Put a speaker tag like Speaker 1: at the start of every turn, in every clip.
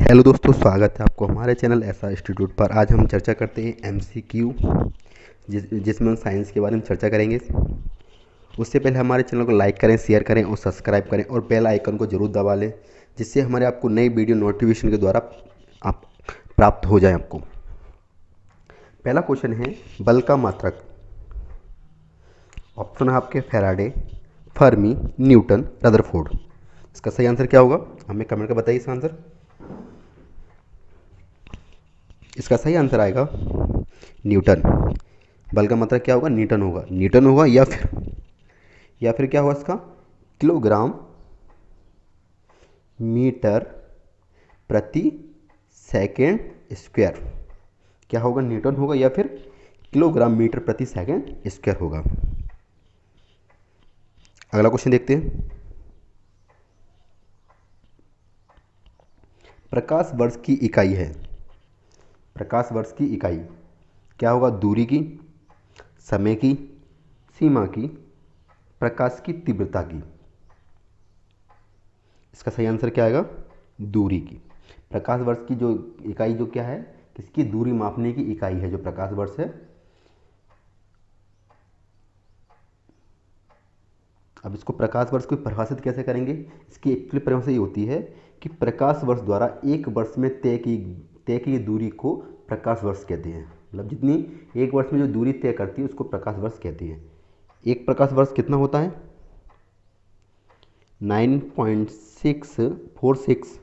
Speaker 1: Hello दोस्तों, स्वागत है आपको हमारे चैनल ऐसा इंस्टीट्यूट पर। आज हम चर्चा करते हैं एमसीक्यू, जिसमें हम साइंस के बारे में चर्चा करेंगे। उससे पहले हमारे चैनल को लाइक करें, शेयर करें और सब्सक्राइब करें और बेल आइकन को जरूर दबा लें, जिससे हमारे आपको नई वीडियो नोटिफिकेशन के द्वारा आप प्राप्त हो जाए आपको। पहला क्वेश्चन है बल का मात्रक। ऑप्शन है आपके फैराडे, फर्मी, न्यूटन, रदरफोर्ड। इसका सही आंसर क्या होगा? हमें कमेंट कर बताइए इसका आंसर। इसका सही आंसर आएगा न्यूटन। बल का मात्रक क्या होगा? न्यूटन होगा। न्यूटन होगा या फिर क्या होगा इसका? किलोग्राम मीटर प्रति सेकेंड स्क्वायर। क्या होगा? न्यूटन होगा या फिर किलोग्राम मीटर प्रति सेकेंड स्क्वायर होगा। अगला क्वेश्चन देखते हैं। प्रकाश वर्ष की इकाई है। प्रकाश वर्ष की इकाई क्या होगा? दूरी की, समय की, सीमा की, प्रकाश की तीव्रता की। इसका सही आंसर क्या आएगा? दूरी की। प्रकाश वर्ष की जो इकाई जो क्या है, किसकी? दूरी मापने की इकाई है जो प्रकाश वर्ष है। अब इसको प्रकाश वर्ष को परिभाषित कैसे करेंगे? इसकी एक्चुअली परिभाषा ये होती है कि प्रकाश वर्ष द्वारा एक वर्ष में तय की दूरी को प्रकाश वर्ष कहते हैं। मतलब जितनी एक वर्ष में जो दूरी तय करती है उसको प्रकाश वर्ष कहते हैं। एक प्रकाश वर्ष कितना होता है? 9.646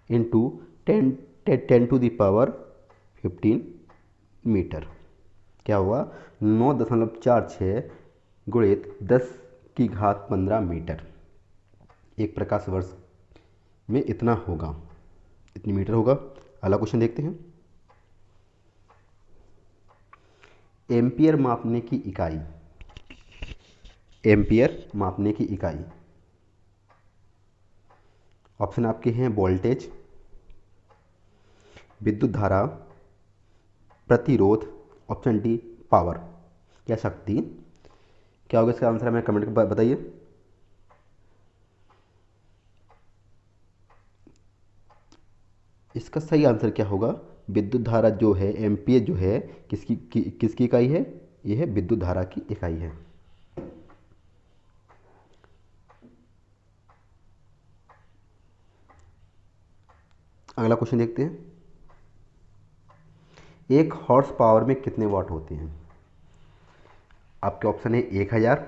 Speaker 1: into 10 to the power 15 metre. क्या हुआ? 9.46 गुणित 10 की घात 15 मीटर। एक प्रकाश वर्ष में इतना होगा, इतनी मीटर होगा। अगला क्वेश्चन देखते हैं। एम्पियर मापने की इकाई। एम्पियर मापने की इकाई ऑप्शन आपके हैं वोल्टेज, विद्युत धारा, प्रतिरोध, ऑप्शन डी पावर या शक्ति। क्या होगा इसका आंसर? हमें कमेंट में बताइए। इसका सही आंसर क्या होगा? विद्युत धारा जो है, एम्पियर जो है, किसकी इकाई है? यह है विद्युत धारा की इकाई है। अगला क्वेश्चन देखते हैं। एक हॉर्स पावर में कितने वाट होते हैं? आपके ऑप्शन है 1000,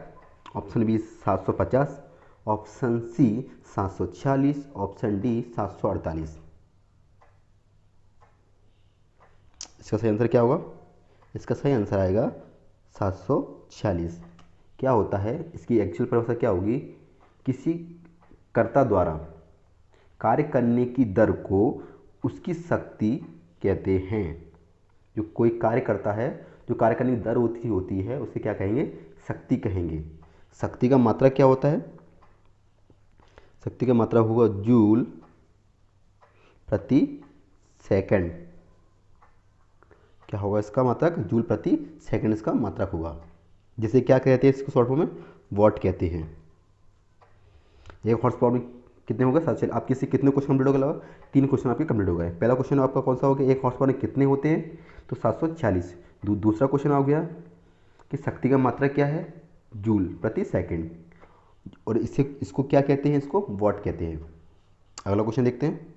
Speaker 1: option B 750, option C 746, option D 748। इसका सही आंसर क्या होगा? इसका सही आंसर आएगा 746। क्या होता है इसकी एक्चुअल परिभाषा? क्या होगी? किसी कर्ता द्वारा कार्य करने की दर को उसकी शक्ति कहते हैं। जो कोई कार्य करता है, जो कार्य करने की दर होती है उसे क्या कहेंगे? शक्ति कहेंगे। शक्ति का मात्रा क्या होता है? शक्ति का मात्रा होगा जूल प्रति सेकंड। क्या होगा इसका मात्रक? जूल प्रति सेकंड इसका मात्रक होगा, जिसे क्या कहते हैं? इसको शॉर्ट फॉर्म में वॉट कहते हैं। एक हॉर्स पावर में कितने हो गए? 7। आपके से कितने क्वेश्चन कंप्लीट हो गए? लगभग 3 क्वेश्चन आपके कंप्लीट हो गए। पहला क्वेश्चन आपका कौन सा हो गया? एक हॉर्स पावर में कितने होते हैं? तो 746। दूसरा क्वेश्चन आ गया कि शक्ति का मात्रा क्या है? जूल प्रति सेकंड। और इसको क्या कहते हैं? इसको वॉट कहते हैं। अगला क्वेश्चन देखते हैं।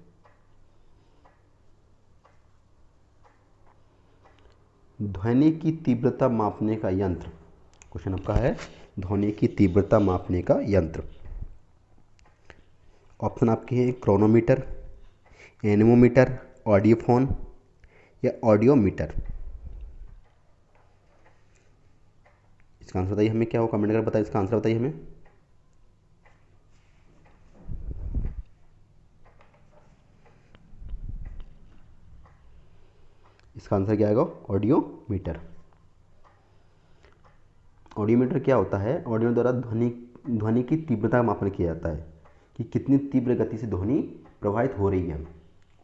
Speaker 1: ध्वनि की तीव्रता मापने का यंत्र। क्वेश्चन आपका है ध्वनि की तीव्रता मापने का यंत्र। ऑप्शन आपके हैं क्रोनोमीटर, एनेमोमीटर, ऑडियोफोन या ऑडियोमीटर। इसका आंसर बताइए हमें। क्या हो? कमेंट कर बताइए इसका आंसर बताइए हमें। इसका आंसर क्या आएगा? ऑडियोमीटर। ऑडियोमीटर क्या होता है? ऑडियो द्वारा ध्वनि की तीव्रता का मापन किया जाता है कि कितनी तीव्र गति से ध्वनि प्रवाहित हो रही है।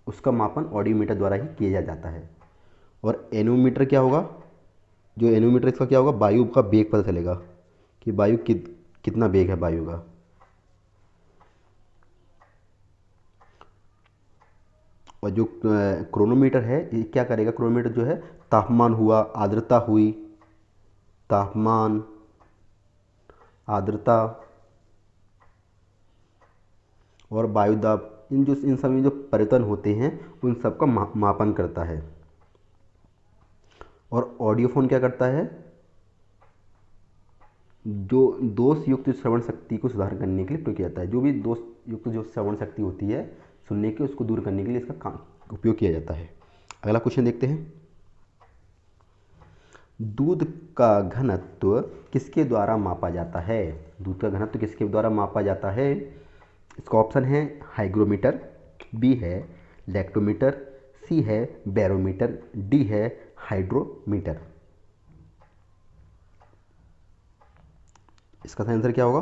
Speaker 1: उसका मापन ऑडियोमीटर द्वारा ही किया जाता है। और एनोमीटर क्या होगा? जो एनोमीटर इसका क्या होगा? वायु का वेग पता चलेगा कि वायु कितना वेग है वायु का। और जो क्रोनोमीटर है ये क्या करेगा, क्रोनोमीटर जो है तापमान हुआ, आर्द्रता हुई, तापमान, आर्द्रता और वायुदाब, इन सभी जो परिवर्तन होते हैं उन सब का मापन करता है। और ऑडियोफोन क्या करता है, जो दोष युक्त श्रवण शक्ति को सुधार करने के लिए प्रयोग किया जाता है। जो भी दोष युक्त जो श्रवण शक्ति होती है सुनने की, उसको दूर करने के लिए इसका काम उपयोग किया जाता है। अगला क्वेश्चन देखते हैं। दूध का घनत्व किसके द्वारा मापा जाता है? दूध का घनत्व किसके द्वारा मापा जाता है? इसका ऑप्शन है हाइग्रोमीटर, बी है लैक्टोमीटर, सी है बैरोमीटर, डी है हाइड्रोमीटर। इसका सही आंसर क्या होगा?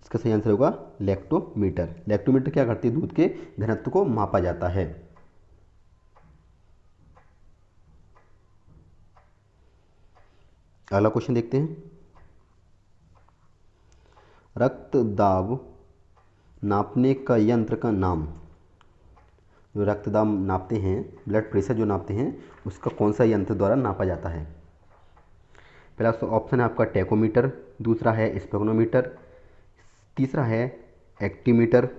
Speaker 1: इसका सही आंसर होगा लैक्टोमीटर। लैक्टोमीटर क्या करती है, दूध के घनत्व को मापा जाता है। अगला क्वेश्चन देखते हैं। रक्त दाब नापने का यंत्र का नाम। जो रक्तदाब नापते हैं, ब्लड प्रेशर जो नापते हैं, उसका कौन सा यंत्र द्वारा नापा जाता है? पहला ऑप्शन है आपका टैकोमीटर, दूसरा है स्पेग्नोमीटर, तीसरा है एक्टीमीटर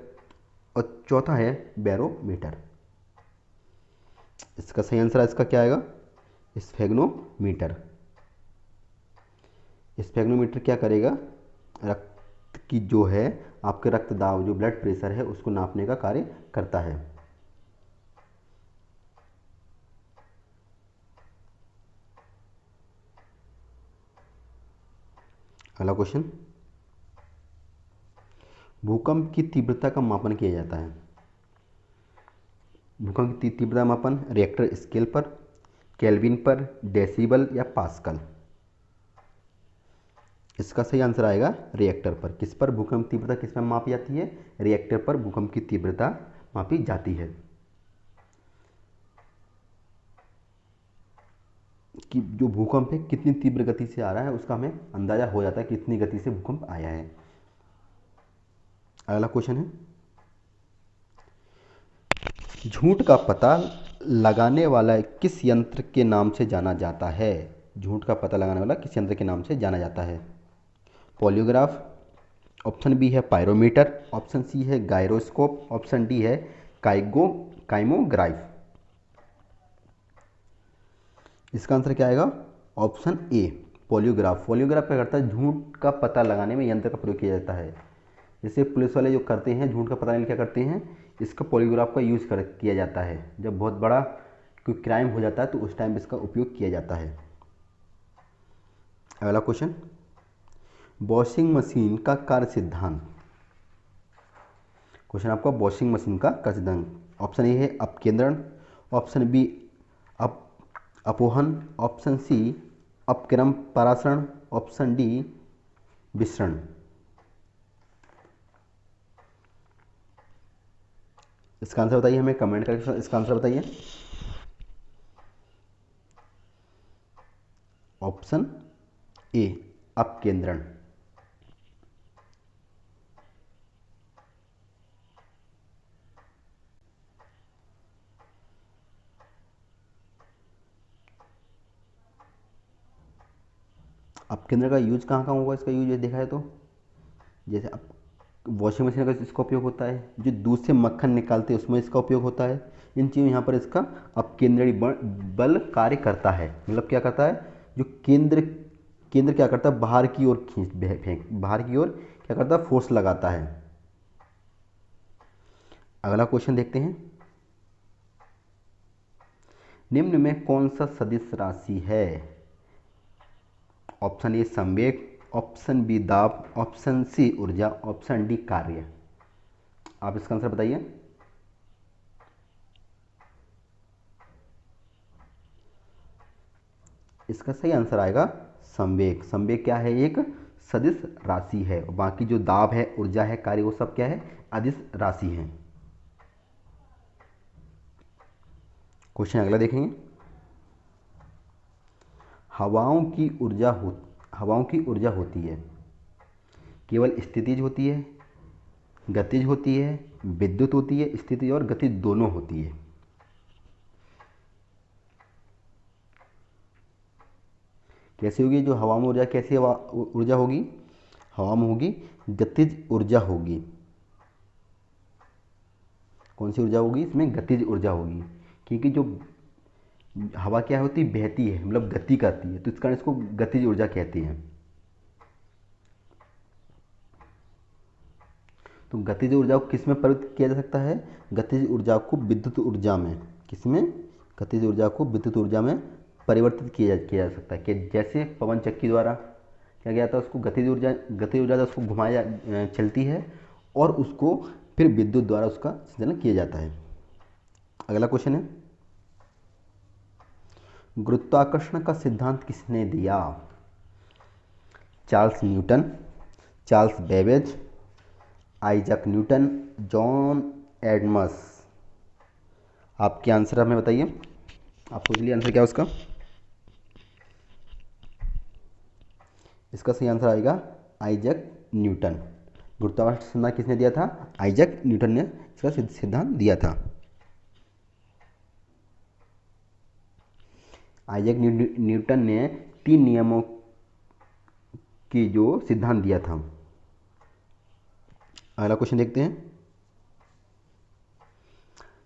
Speaker 1: और चौथा है बैरोमीटर। इसका सही आंसर इसका क्या आएगा? स्पेग्नोमीटर। स्पेग्नोमीटर क्या करेगा, रक्त की जो है आपके रक्त दाब, जो ब्लड प्रेशर है, उसको नापने का कार्य करता है। अगला क्वेश्चन। भूकंप की तीव्रता का मापन किया जाता है। भूकंप की तीव्रता मापन रिएक्टर स्केल पर, केल्विन पर, डेसिबल या पास्कल। इसका सही आंसर आएगा रिएक्टर पर। किस पर भूकंप तीव्रता किस पर मापी जाती है? रिएक्टर पर भूकंप की तीव्रता मापी जाती है। कि जो भूकंप है कितनी तीव्र गति से आ रहा है उसका हमें अंदाजा हो जाता है कितनी गति से भूकंप आया है। अगला क्वेश्चन है, झूठ का पता लगाने वाला किस यंत्र के नाम से जाना जाता है? झूठ का पता लगाने वाला किस यंत्र के नाम से जाना जाता है? पॉलीग्राफ, ऑप्शन बी है पायरोमीटर, ऑप्शन सी है गायरोस्कोप, ऑप्शन डी है काइमोग्राफ। इसका आंसर क्या आएगा? Option A polygraph. पॉलीग्राफ क्या करता है, झूठ का पता लगाने में यंत्र का प्रयोग किया जाता है। जैसे पुलिस वाले जो करते हैं झूठ का पता लगाने क्या करते हैं, इसका पॉलीग्राफ का यूज़ किया जाता है। जब बहुत बड़ा कोई क्राइम हो जाता है तो उस टाइम इसका उपयोग किया जाता है। अगला क्वेश्चन, वॉशिंग मशीन का कार्य सिद्धांत। क्वेश्चन आपका वॉशिंग मशीन का कार्य सिद्धांत। ऑप्शन ए है अपकेंद्रण, ऑप्शन बी अपोहन, ऑप्शन सी अपक्रम परासरण, ऑप्शन डी विसरण। इसका आंसर बताइए, हमें कमेंट करके इसका आंसर बताइए। Option A अपकेंद्रण। अपकेंद्र का यूज कहाँ कहाँ होगा? इसका यूज देखा है तो जैसे अब वॉशिंग मशीन का इसका उपयोग होता है, जो दूध से मक्खन निकालते हैं उसमें इसका उपयोग होता है। इन चीज़ों यहाँ पर इसका अपकेंद्री बल कार्य करता है। मतलब क्या करता है, जो केंद्र केंद्र क्या करता है, बाहर की ओर फेंक बाहर की ओर क्या करता है, फोर्स लगाता है। अगला क्वेश्चन देखते हैं, निम्न में कौन सा सदिश राशि है? ऑप्शन ए संवेग, ऑप्शन बी दाब, ऑप्शन सी ऊर्जा, ऑप्शन डी कार्य। आप इसका आंसर बताइए। इसका सही आंसर आएगा संवेग। संवेग क्या है, एक सदिश राशि है। बाकी जो दाब है, ऊर्जा है, कार्य, वो सब क्या है, अदिश राशि है। क्वेश्चन अगला देखेंगे, हवाओं की ऊर्जा होती है, केवल स्थितिज होती है, गतिज होती है, विद्युत होती है, स्थिति और गति दोनों होती है। कैसी होगी जो हवा में ऊर्जा, कैसी हवा ऊर्जा होगी? हवा में होगी गतिज ऊर्जा होगी। कौन सी ऊर्जा होगी? इसमें गतिज ऊर्जा होगी, क्योंकि जो हवा क्या होती है? बहती है, मतलब गति करती है, तो इस कारण इसको गतिज ऊर्जा कहते हैं। तो गतिज ऊर्जा को किस में परिवर्तित किया जा सकता है? गतिज ऊर्जा को विद्युत ऊर्जा में। किसमें? गतिज ऊर्जा को विद्युत ऊर्जा में परिवर्तित किया जा सकता है। कि जैसे पवन चक्की द्वारा क्या गया था, उसको गतिज ऊर्जा उसको घुमाया चलती है और उसको फिर विद्युत द्वारा उसका संचालन किया जाता है। अगला क्वेश्चन है, गुरुत्वाकर्षण का सिद्धांत किसने दिया? Charles Newton, Charles Babbage, Isaac Newton, John Adams. आपके आंसर हमें बताइए। आप सोच लिए आंसर क्या है उसका? इसका सही आंसर आएगा आइजैक न्यूटन। गुरुत्वाकर्षण सिद्धांत किसने दिया था? आइजैक न्यूटन ने इसका सिद्धांत दिया था। आइजैक न्यूटन ने 3 नियमों की जो सिद्धांत दिया था। अगला क्वेश्चन देखते हैं,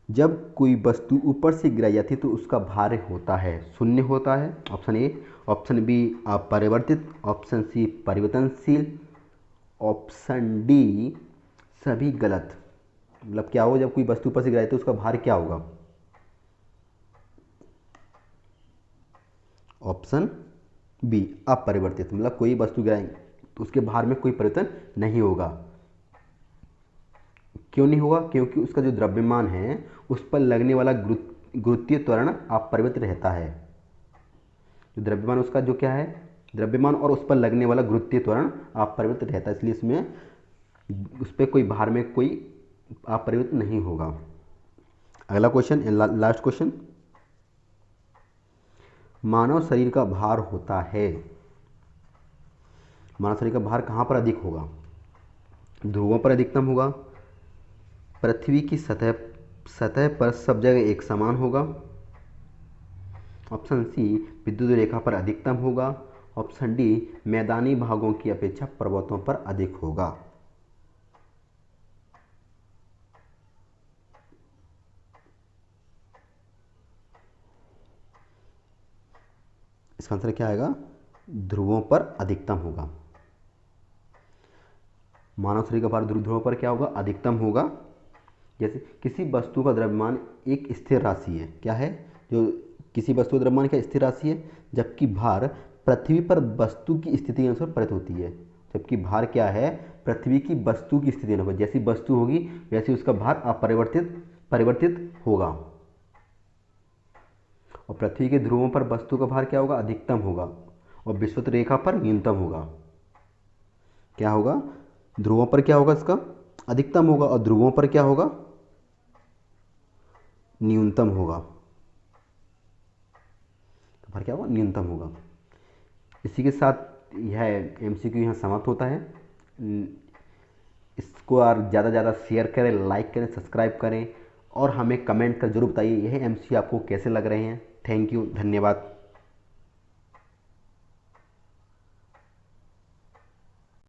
Speaker 1: जब कोई वस्तु ऊपर से गिराई जाती है तो उसका भार होता है, शून्य होता है, ऑप्शन ए, ऑप्शन बी अपरिवर्तित, ऑप्शन सी परिवर्तनशील, ऑप्शन डी सभी गलत। मतलब क्या हो, जब कोई वस्तु ऊपर से गिराई तो उसका भार क्या होगा? ऑप्शन बी अपरिवर्तित, मतलब कोई वस्तु गिराएंगे तो उसके भार में कोई परिवर्तन नहीं होगा। क्यों नहीं होगा? क्योंकि उसका जो द्रव्यमान है उस पर लगने वाला गुरुत्वीय त्वरण अपरिवर्तित रहता है। जो द्रव्यमान उसका जो क्या है, द्रव्यमान और उस पर लगने वाला गुरुत्वीय त्वरण अपरिवर्तित रहता है, इसलिए इसमें उस पर कोई भार में कोई अपरिवर्तन नहीं होगा। अगला क्वेश्चन, लास्ट क्वेश्चन, मानव शरीर का भार होता है, मानव शरीर का भार कहाँ पर अधिक होगा? ध्रुवों पर अधिकतम होगा, पृथ्वी की सतह पर सब जगह एक समान होगा, ऑप्शन सी विद्युत रेखा पर अधिकतम होगा, ऑप्शन डी मैदानी भागों की अपेक्षा पर्वतों पर अधिक होगा। इसका आंसर क्या आएगा? ध्रुवों पर अधिकतम होगा। मानव शरीर का भार ध्रुवों पर क्या होगा? अधिकतम होगा। जैसे किसी वस्तु का द्रव्यमान एक स्थिर राशि है, क्या है? जो किसी वस्तु का द्रव्यमान क्या स्थिर राशि है, जबकि भार पृथ्वी पर वस्तु की स्थिति के अनुसार परिवर्तित होती है। जबकि भार क्या है? पृथ्वी की वस्तु की स्थिति अनुसार, जैसी वस्तु होगी वैसे उसका भार परिवर्तित होगा। और पृथ्वी के ध्रुवों पर वस्तु का भार क्या होगा? अधिकतम होगा, और विषुवत रेखा पर न्यूनतम होगा। क्या होगा? ध्रुवों पर क्या होगा? इसका अधिकतम होगा, और ध्रुवों पर क्या होगा? न्यूनतम होगा। तो भार क्या होगा? न्यूनतम होगा। इसी के साथ यह एमसीक्यू यहाँ समाप्त होता है। इसको और ज़्यादा से ज़्यादा शेयर करें, लाइक करें, सब्सक्राइब करें और हमें कमेंट कर जरूर बताइए यह एमसीक्यू आपको कैसे लग रहे हैं। थैंक यू, धन्यवाद।